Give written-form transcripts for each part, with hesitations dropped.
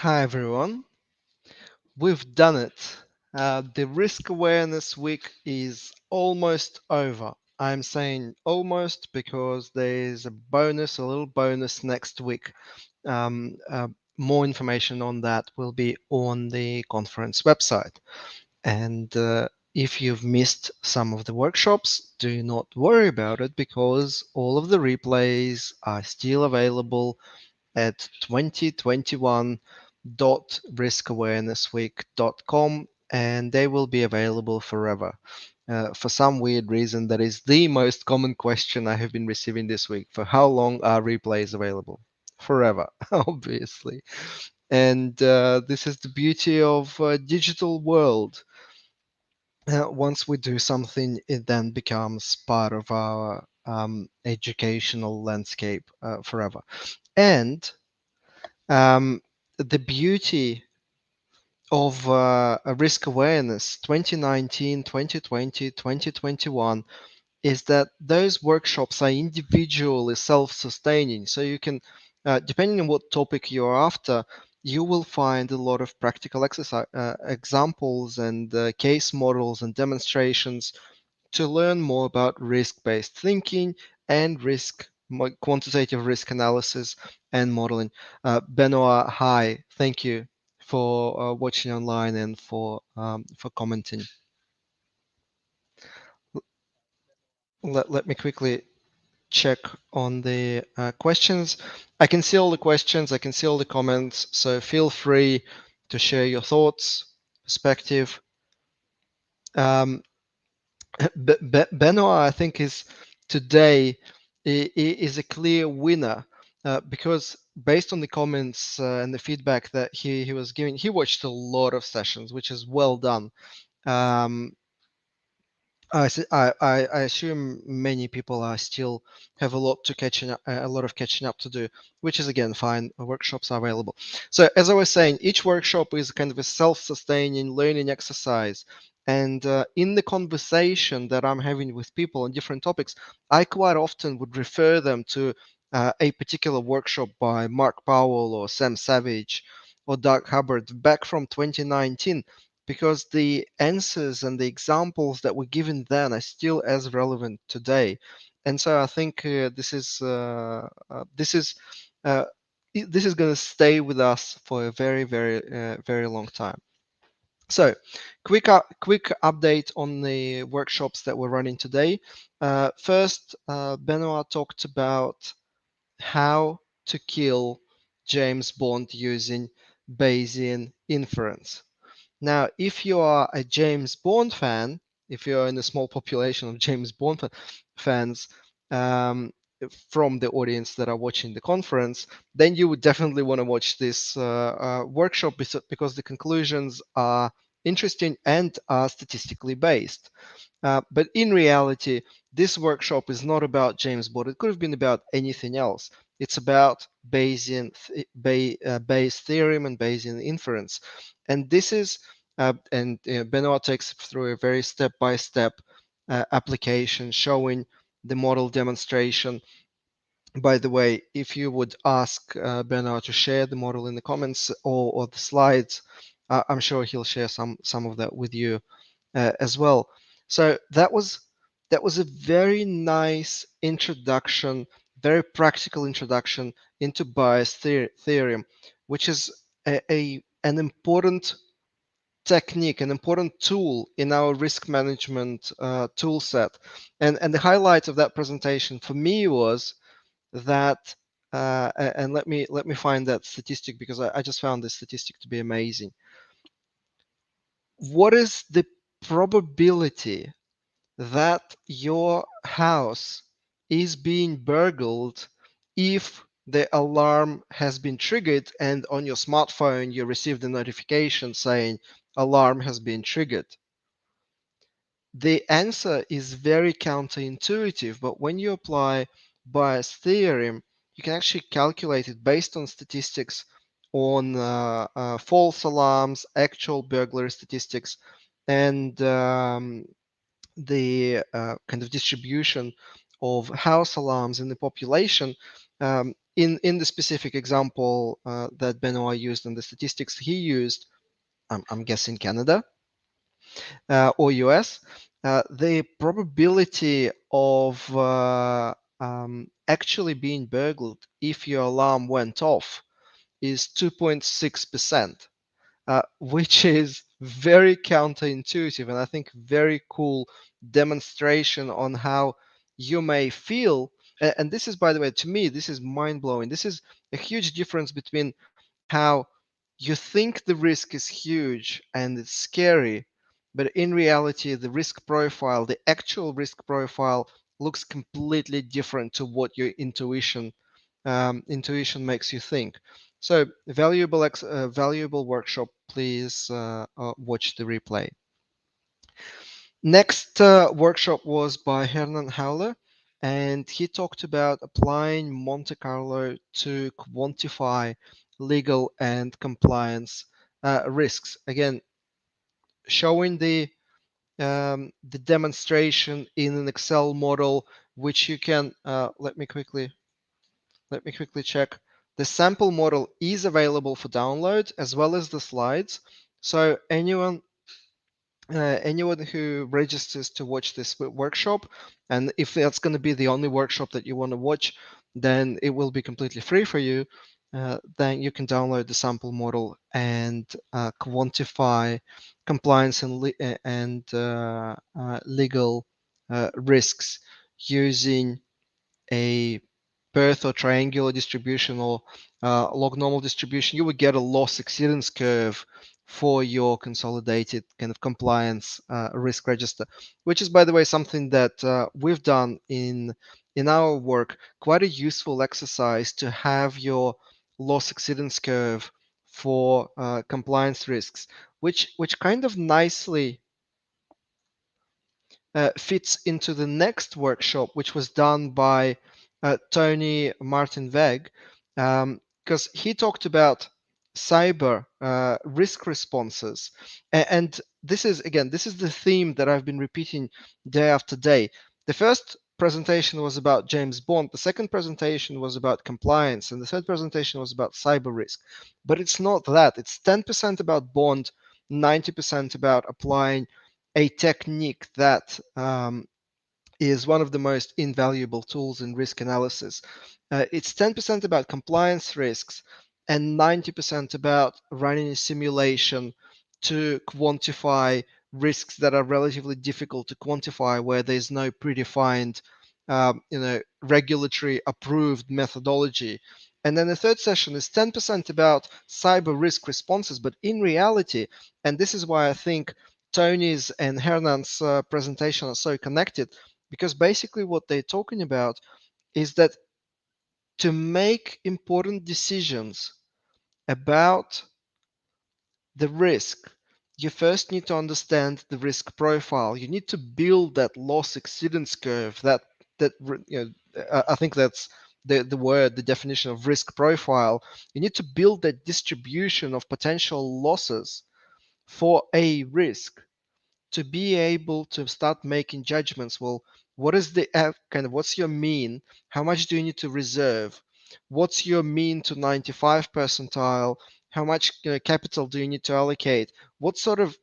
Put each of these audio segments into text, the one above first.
Hi everyone, we've done it. The Risk Awareness Week is almost over. I'm saying almost because there's a little bonus next week. Um, uh, More information on that will be on the conference website. And if you've missed some of the workshops, do not worry about it because all of the replays are still available at 2021.riskawarenessweek.com, and they will be available forever. For some weird reason, that is the most common question I have been receiving this week. For how long are replays available? Forever, obviously. And this is the beauty of digital world. Once we do something, it then becomes part of our educational landscape forever. And the beauty of risk awareness 2019, 2020, 2021 is that those workshops are individually self-sustaining. So you can, depending on what topic you're after, you will find a lot of practical exercise examples and case models and demonstrations to learn more about risk-based thinking and quantitative risk analysis and modeling. Benoit, hi, thank you for watching online and for commenting. Let me quickly check on the questions. I can see all the questions, I can see all the comments, so feel free to share your thoughts, perspective. Benoit, I think, is today is a clear winner because based on the comments and the feedback that he was giving, he watched a lot of sessions, which is well done. Um, I assume many people are still have a lot to a lot of catching up to do, which is again fine. Workshops are available. So as I was saying, each workshop is kind of a self-sustaining learning exercise. And in the conversation that I'm having with people on different topics, I quite often would refer them to a particular workshop by Mark Powell or Sam Savage or Doug Hubbard back from 2019 because the answers and the examples that were given then are still as relevant today. And so I think uh, this is going to stay with us for a very long time. So, quick update on the workshops that we're running today. First, Benoit talked about how to kill James Bond using Bayesian inference. Now, if you are a James Bond fan, if you're in a small population of James Bond fans um, from the audience that are watching the conference, then you would definitely want to watch this workshop because the conclusions are interesting and are statistically based. But in reality, this workshop is not about James Bond. It could have been about anything else. It's about Bayesian Bayes theorem and Bayesian inference. And this is, Benoit takes through a very step-by-step application showing the model demonstration. By the way, if you would ask Benoit to share the model in the comments or the slides, I'm sure he'll share some of that with you as well. So that was a very nice introduction, very practical introduction into Bayes theorem, which is an important technique, an important tool in our risk management tool set. And the highlight of that presentation for me was that, and let me find that statistic because I just found this statistic to be amazing. What is the probability that your house is being burgled if the alarm has been triggered and on your smartphone you received a notification saying alarm has been triggered? The answer is very counterintuitive, but when you apply Bayes' theorem, you can actually calculate it based on statistics on false alarms, actual burglary statistics, and the kind of distribution of house alarms in the population. in the specific example that Benoit used and the statistics he used, I'm guessing Canada or US, the probability of actually being burgled if your alarm went off is 2.6%, which is very counterintuitive and I think very cool demonstration on how you may feel. And this is, by the way, to me, this is mind blowing. This is a huge difference between how you think the risk is huge and it's scary, but in reality, the risk profile, the actual risk profile, looks completely different to what your intuition makes you think. So valuable workshop. Please watch the replay. Next workshop was by Hernan Howler, and he talked about applying Monte Carlo to quantify legal and compliance risks. Again, showing the demonstration in an Excel model, which you can let me quickly check. The sample model is available for download as well as the slides. So anyone who registers to watch this workshop, and if that's going to be the only workshop that you want to watch, then it will be completely free for you. Then you can download the sample model and quantify compliance and legal risks using a Perth or triangular distribution or log normal distribution. You would get a loss exceedance curve for your consolidated kind of compliance risk register, which is, by the way, something that we've done in our work. Quite a useful exercise to have your loss exceedance curve for compliance risks, which kind of nicely fits into the next workshop, which was done by Tony Martin Veg, because he talked about cyber risk responses. And this is, again, this is the theme that I've been repeating day after day. The first presentation was about James Bond, the second presentation was about compliance, and the third presentation was about cyber risk. But it's not that. It's 10% about Bond, 90% about applying a technique that is one of the most invaluable tools in risk analysis. It's 10% about compliance risks and 90% about running a simulation to quantify risks that are relatively difficult to quantify, where there's no predefined, regulatory approved methodology. And then the third session is 10% about cyber risk responses. But in reality, and this is why I think Tony's and Hernan's presentation are so connected, because basically what they're talking about is that to make important decisions about the risk, you first need to understand the risk profile. You need to build that loss exceedance curve. I think that's the word, the definition of risk profile. You need to build that distribution of potential losses for a risk to be able to start making judgments. Well, what is the what's your mean? How much do you need to reserve? What's your mean to 95 percentile? How much capital do you need to allocate? What sort of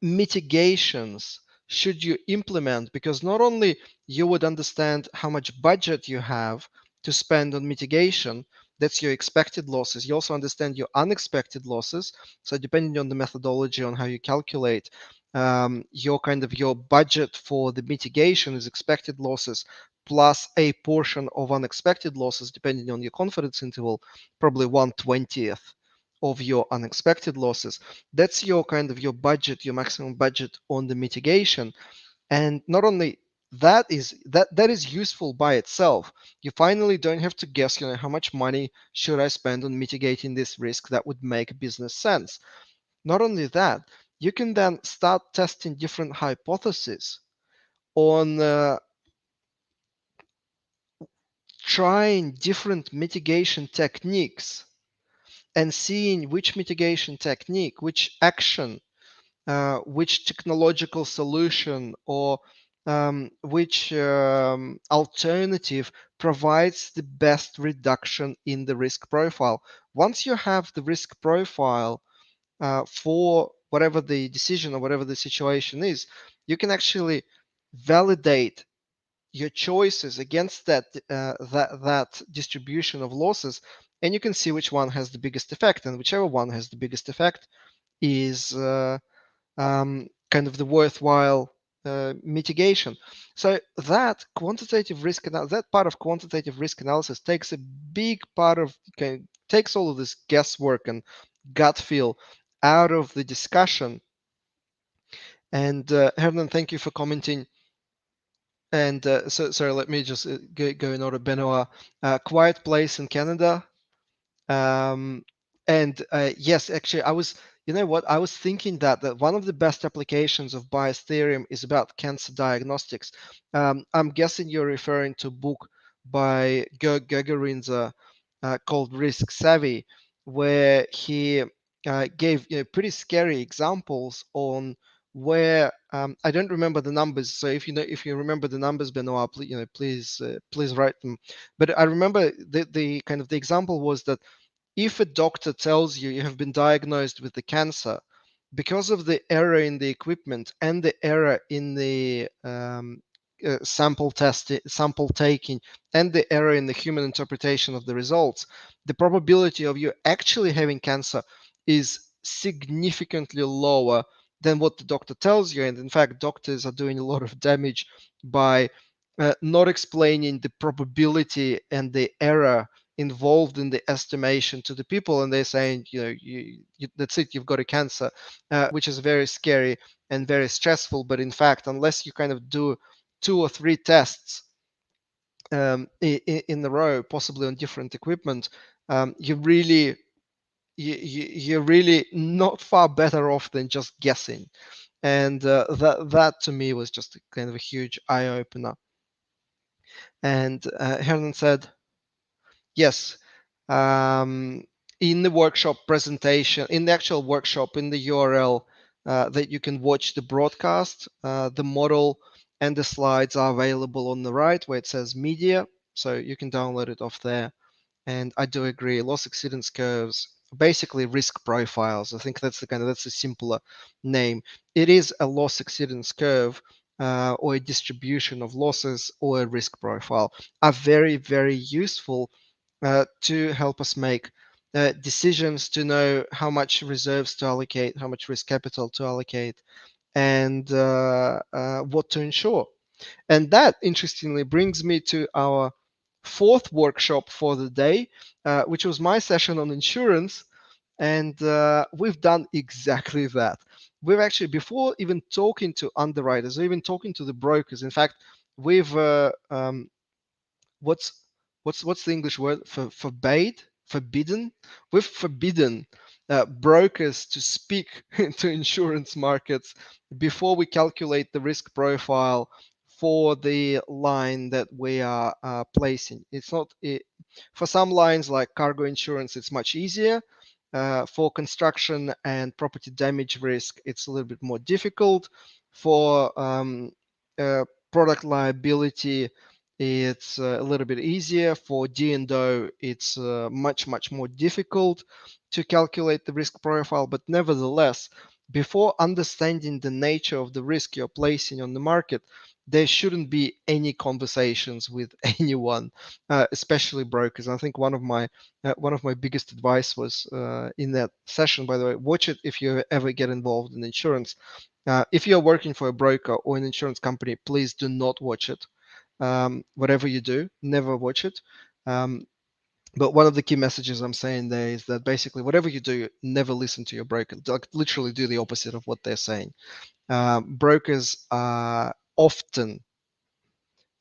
mitigations should you implement? Because not only you would understand how much budget you have to spend on mitigation, that's your expected losses. You also understand your unexpected losses. So depending on the methodology on how you calculate your budget for the mitigation is expected losses plus a portion of unexpected losses, depending on your confidence interval, probably 1/20th of your unexpected losses. That's your your budget, your maximum budget on the mitigation. And not only that is useful by itself. You finally don't have to guess, how much money should I spend on mitigating this risk that would make business sense. Not only that, you can then start testing different hypotheses on trying different mitigation techniques and seeing which mitigation technique, which action, which technological solution or which alternative provides the best reduction in the risk profile. Once you have the risk profile for whatever the decision or whatever the situation is, you can actually validate your choices against that distribution of losses, and you can see which one has the biggest effect, and whichever one has the biggest effect is kind of the worthwhile mitigation. So that quantitative risk that part of quantitative risk analysis takes a big part of takes all of this guesswork and gut feel out of the discussion. And Hernan, thank you for commenting. And sorry, let me just go in order. Benoit, quiet place in Canada. Um, and yes, actually, you know what, I was thinking that one of the best applications of bias theorem is about cancer diagnostics. I'm guessing you're referring to a book by Georg Gagarinza called Risk Savvy, where he gave pretty scary examples on where I don't remember the numbers. So if you remember the numbers, Benoit, please write them. But I remember the kind of the example was that if a doctor tells you you have been diagnosed with the cancer, because of the error in the equipment and the error in the sample testing, sample taking, and the error in the human interpretation of the results, the probability of you actually having cancer is significantly lower than what the doctor tells you. And in fact, doctors are doing a lot of damage by not explaining the probability and the error involved in the estimation to the people, and they're saying, that's it, you've got a cancer, which is very scary and very stressful. But in fact, unless you kind of do 2 or 3 tests in a row, possibly on different equipment, you're really not far better off than just guessing. And that to me was just kind of a huge eye opener. And Hernan said, yes. Um, in the workshop presentation, in the actual workshop, in the URL that you can watch the broadcast, the model and the slides are available on the right where it says media. So you can download it off there. And I do agree, loss exceedance curves, basically risk profiles. I think that's a simpler name. It is a loss exceedance curve or a distribution of losses or a risk profile are very, very useful to help us make decisions, to know how much reserves to allocate, how much risk capital to allocate, and what to insure. And that, interestingly, brings me to our 4th workshop for the day, which was my session on insurance. And we've done exactly that. We've actually, before even talking to underwriters or even talking to the brokers, in fact, we've what's what's the English word for forbidden? We've forbidden brokers to speak to insurance markets before we calculate the risk profile for the line that we are placing. It's not for some lines like cargo insurance, it's much easier. For construction and property damage risk, it's a little bit more difficult. For product liability, it's a little bit easier. For D&O, it's much more difficult to calculate the risk profile. But nevertheless, before understanding the nature of the risk you're placing on the market, there shouldn't be any conversations with anyone, especially brokers. I think one of my biggest advice was in that session. By the way, watch it if you ever get involved in insurance. If you're working for a broker or an insurance company, please do not watch it. Whatever you do, never watch it. But one of the key messages I'm saying there is that basically, whatever you do, never listen to your broker. Like, literally do the opposite of what they're saying. Brokers are often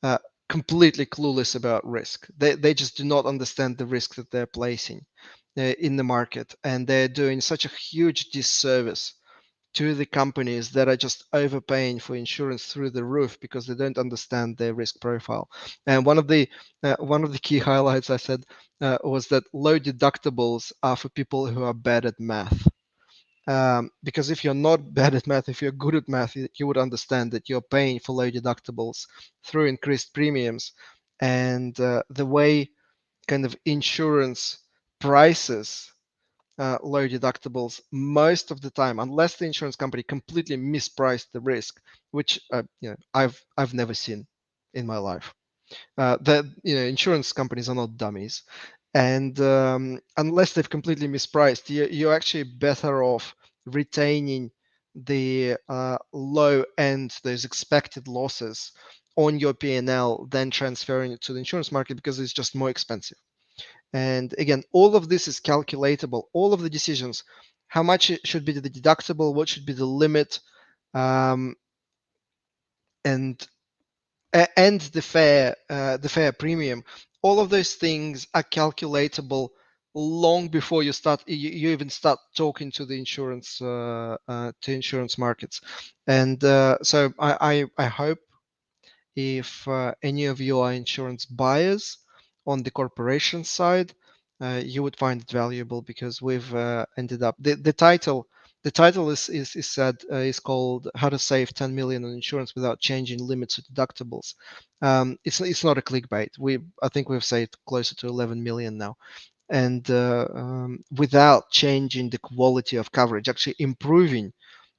uh, completely clueless about risk. They just do not understand the risk that they're placing in the market, and they're doing such a huge disservice to the companies that are just overpaying for insurance through the roof because they don't understand their risk profile. And one of the key highlights I said was that low deductibles are for people who are bad at math. Because if you're not bad at math, if you're good at math, you would understand that you're paying for low deductibles through increased premiums, and the way kind of insurance prices low deductibles most of the time, unless the insurance company completely mispriced the risk, which I've never seen in my life. That insurance companies are not dummies, and unless they've completely mispriced, you're actually better off retaining the low end, those expected losses on your P&L than transferring it to the insurance market because it's just more expensive. And again, all of this is calculatable. All of the decisions, how much it should be the deductible, what should be the limit, um, and and the fair premium. All of those things are calculatable long before you even start talking to the insurance markets. And so I hope if any of you are insurance buyers on the corporation side, you would find it valuable because we've ended up the title is said is called "How to Save 10 Million on Insurance Without Changing Limits or Deductibles." It's not a clickbait. I think we've saved closer to 11 million now, and without changing the quality of coverage, actually improving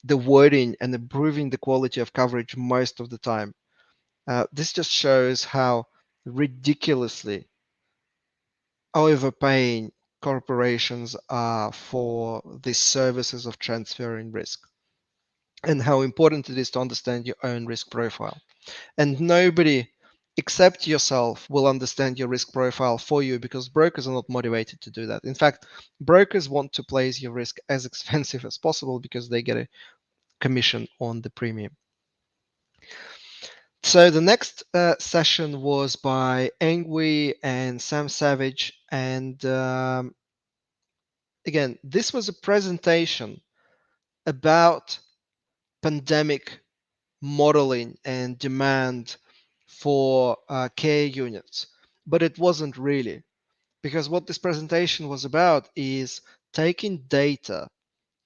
the wording and improving the quality of coverage most of the time. This just shows how ridiculously overpaying corporations are for the services of transferring risk, and how important it is to understand your own risk profile. And nobody except yourself will understand your risk profile for you because brokers are not motivated to do that. In fact, brokers want to place your risk as expensive as possible because they get a commission on the premium. So the next session was by Engui and Sam Savage, and again, this was a presentation about pandemic modeling and demand for care units, but it wasn't really, because what this presentation was about is taking data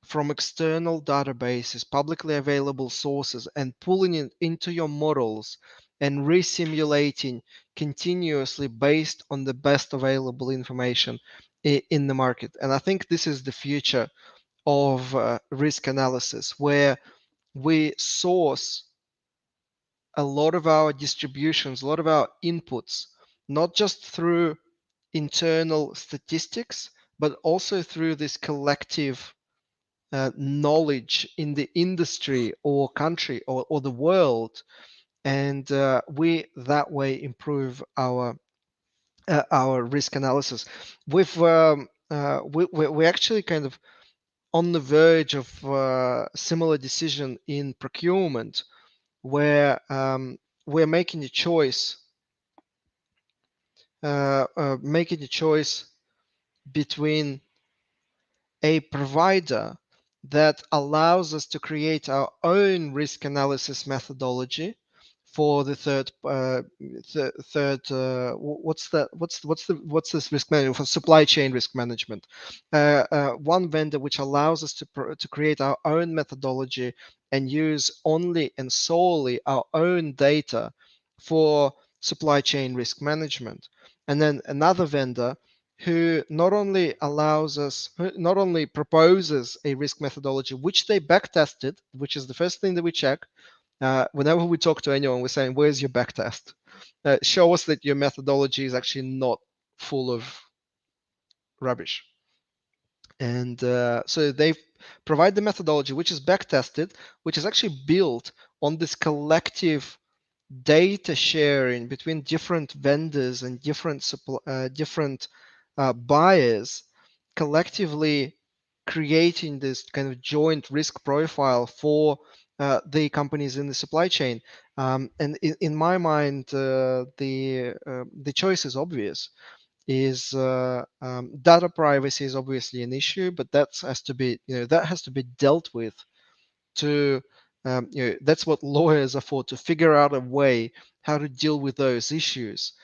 from external databases, publicly available sources, and pulling it into your models and resimulating continuously based on the best available information in the market. And I think this is the future of risk analysis, where we source a lot of our distributions, a lot of our inputs, not just through internal statistics, but also through this collective knowledge in the industry or country or the world, and we that way improve our risk analysis. We're actually kind of on the verge of similar decision in procurement, where we're making a choice between a provider that allows us to create our own risk analysis methodology for the third what's this risk management for supply chain risk management, one vendor which allows us to create our own methodology and use only and solely our own data for supply chain risk management, and then another vendor who not only proposes a risk methodology which they back tested, which is the first thing that we check. Whenever we talk to anyone, we're saying, "Where's your back test? Show us that your methodology is actually not full of rubbish." And so they provide the methodology which is back tested, which is actually built on this collective data sharing between different vendors and different buyers, collectively creating this kind of joint risk profile for the companies in the supply chain. And in my mind, the choice is obvious. Is data privacy is obviously an issue, but that has to be dealt with to that's what lawyers are for, to figure out a way how to deal with those issues,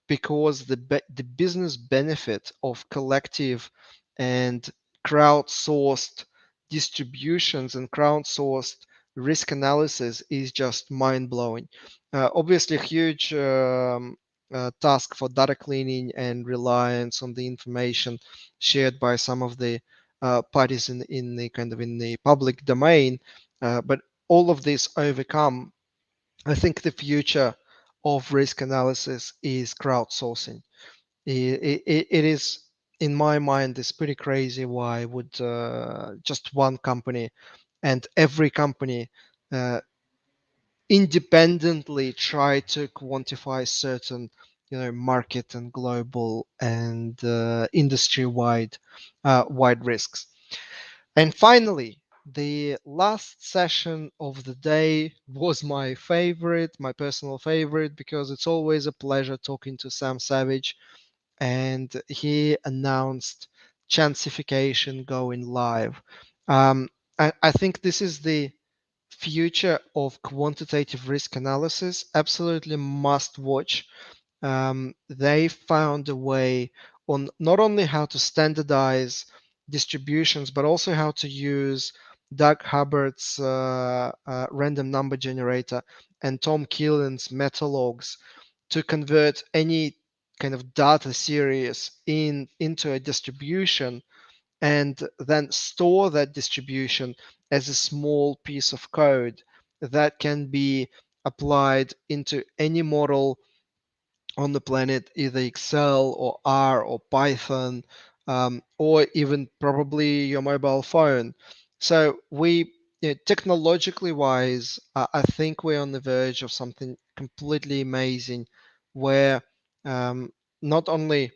because the business benefit of collective and crowdsourced distributions and crowdsourced risk analysis is just mind-blowing. Obviously, a huge task for data cleaning and reliance on the information shared by some of the parties in the kind of in the public domain. But all of this overcome, I think the future of risk analysis is crowdsourcing. It is, in my mind, it's pretty crazy why would just one company and every company uh, independently try to quantify certain market and global and industry wide risks. And finally, the last session of the day was my favorite, my personal favorite, because it's always a pleasure talking to Sam Savage, and he announced chanceification going live. I think this is the future of quantitative risk analysis. Absolutely must watch. They found a way on not only how to standardize distributions, but also how to use Doug Hubbard's random number generator and Tom Keelan's metalogs to convert any kind of data series into a distribution and then store that distribution as a small piece of code that can be applied into any model on the planet, either Excel or R or Python, or even probably your mobile phone. So technologically wise, I think we're on the verge of something completely amazing, where um, not only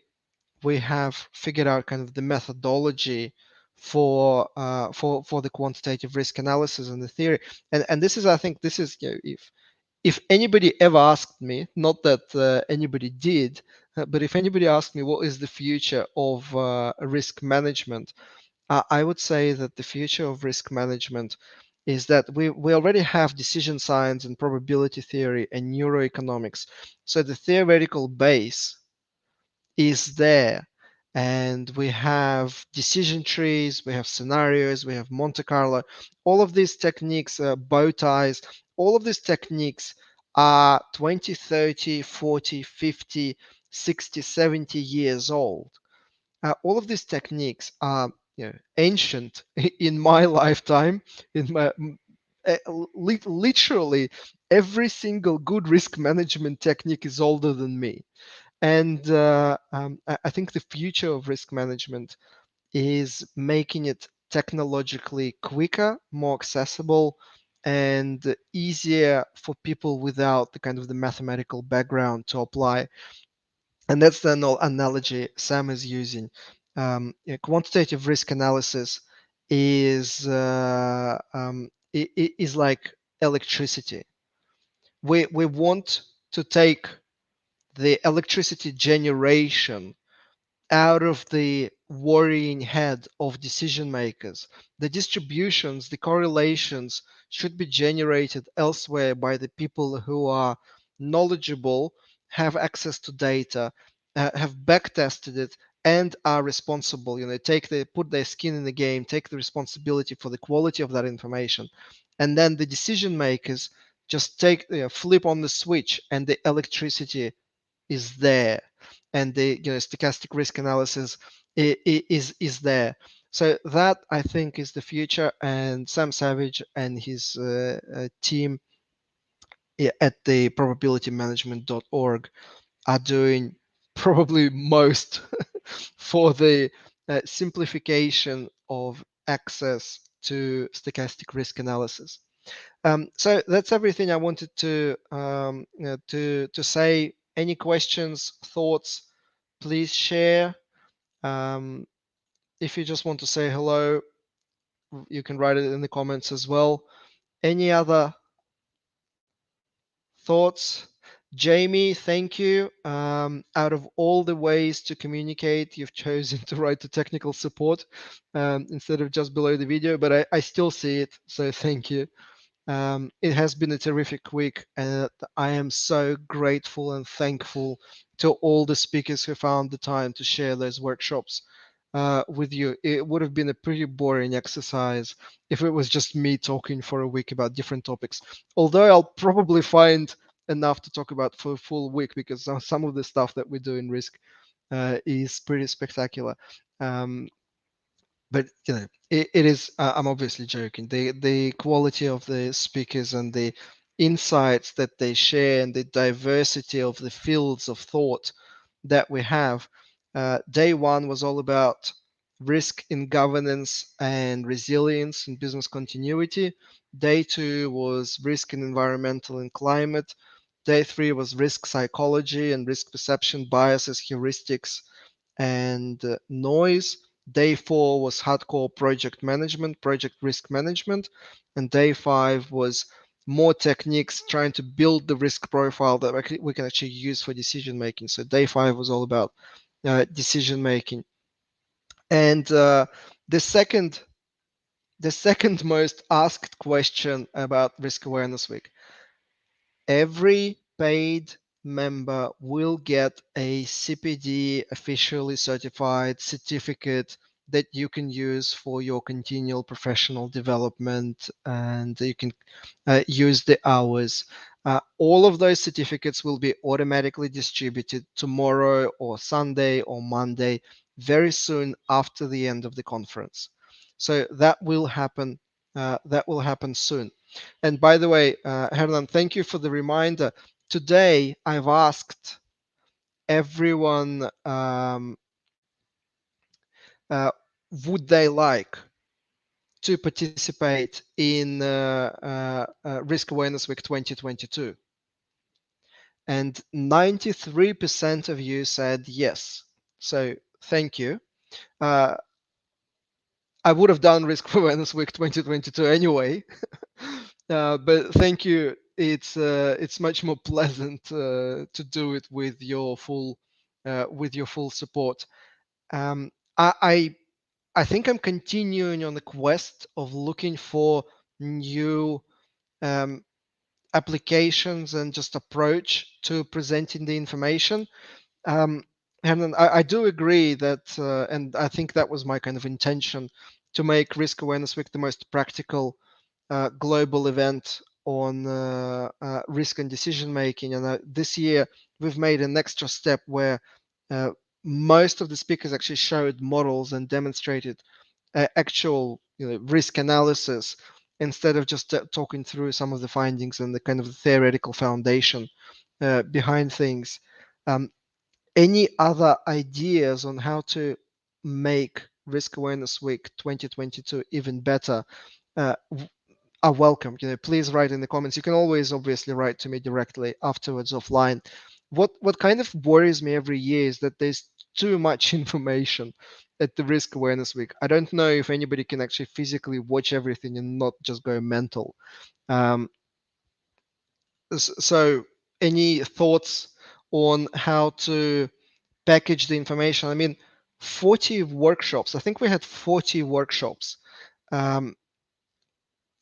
we have figured out kind of the methodology for the quantitative risk analysis and the theory, and this is, I think this is, if anybody ever asked me, not that anybody did, but if anybody asked me what is the future of risk management, I would say that the future of risk management is that we already have decision science and probability theory and neuroeconomics. So the theoretical base is there. And we have decision trees, we have scenarios, we have Monte Carlo. All of these techniques, bow ties, all of these techniques are 20, 30, 40, 50, 60, 70 years old. All of these techniques are ancient in my lifetime. In my literally every single good risk management technique is older than me. And I think the future of risk management is making it technologically quicker, more accessible, and easier for people without the kind of the mathematical background to apply. And that's the analogy Sam is using. Quantitative risk analysis is like electricity. We want to take the electricity generation out of the worrying head of decision makers. The distributions, the correlations should be generated elsewhere by the people who are knowledgeable, have access to data, have backtested it, and are responsible. Put their skin in the game, take the responsibility for the quality of that information, and then the decision makers just flip on the switch, and the electricity is there, and the stochastic risk analysis is there. So that, I think, is the future, and Sam Savage and his team at the probabilitymanagement.org are doing probably most for the simplification of access to stochastic risk analysis. So that's everything I wanted to say. Any questions, thoughts, please share. Um, if you just want to say hello, you can write it in the comments as well. Any other thoughts? Jamie, thank you. Out of all the ways to communicate, you've chosen to write to technical support instead of just below the video, but I still see it, so thank you. It has been a terrific week, and I am so grateful and thankful to all the speakers who found the time to share those workshops. with you. It would have been a pretty boring exercise if it was just me talking for a week about different topics. Although I'll probably find enough to talk about for a full week because some of the stuff that we do in risk is pretty spectacular. Um, but it is. I'm obviously joking. The quality of the speakers and the insights that they share and the diversity of the fields of thought that we have. Day one was all about risk in governance and resilience and business continuity. Day two was risk in environmental and climate. Day three was risk psychology and risk perception, biases, heuristics, and noise. Day four was hardcore project management, project risk management. And day five was more techniques trying to build the risk profile that we can actually use for decision making. So day five was all about decision making. And the second the second most asked question about Risk Awareness Week: every paid member will get a CPD officially certified certificate that you can use for your continual professional development, and you can use the hours. All of those certificates will be automatically distributed tomorrow or Sunday or Monday, very soon after the end of the conference. So that will happen. That will happen soon. And by the way, Hernan, thank you for the reminder. Today, I've asked everyone, uh, would they like to participate in Risk Awareness Week 2022? And 93% of you said yes. So thank you. Uh, I would have done Risk Awareness Week 2022 anyway, but thank you. It's much more pleasant to do it with your full support. Um, I think I'm continuing on the quest of looking for new um, applications and just approach to presenting the information. Um, and I do agree that, and I think that was my kind of intention, to make Risk Awareness Week the most practical global event on risk and decision making. And this year we've made an extra step where uh, most of the speakers actually showed models and demonstrated actual risk analysis instead of just talking through some of the findings and the kind of the theoretical foundation behind things. Um, any other ideas on how to make Risk Awareness Week 2022 even better uh, are welcome. Please write in the comments. You can always obviously write to me directly afterwards offline. What kind of worries me every year is that there's too much information at the Risk Awareness Week. I don't know if anybody can actually physically watch everything and not just go mental. Um, so any thoughts on how to package the information? I mean, 40 workshops. I think we had 40 workshops. Um,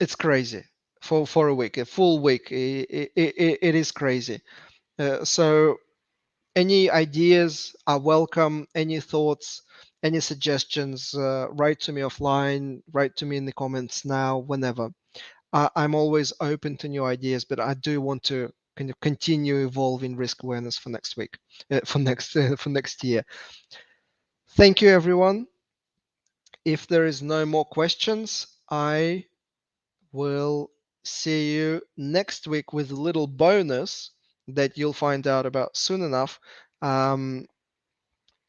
it's crazy for a week, a full week. It is crazy. So any ideas are welcome. Any thoughts, any suggestions, write to me offline, write to me in the comments now, whenever. I'm always open to new ideas, but I do want to kind of continue evolving risk awareness for next week, for next year. Thank you, everyone. If there is no more questions, I will see you next week with a little bonus that you'll find out about soon enough. Um,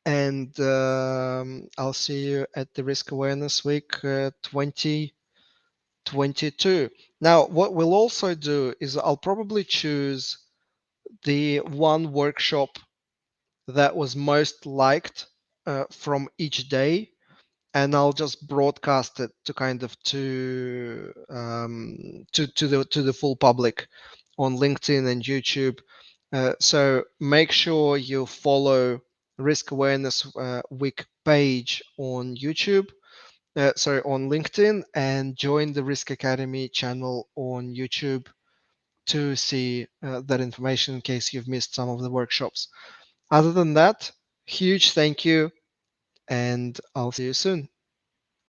and I'll see you at the Risk Awareness Week 2022. Now, what we'll also do is I'll probably choose the one workshop that was most liked from each day, and I'll just broadcast it to kind of to the full public on LinkedIn and YouTube. So make sure you follow Risk Awareness Week page on YouTube, sorry, on LinkedIn, and join the Risk Academy channel on YouTube to see that information in case you've missed some of the workshops. Other than that, huge thank you and I'll see you soon.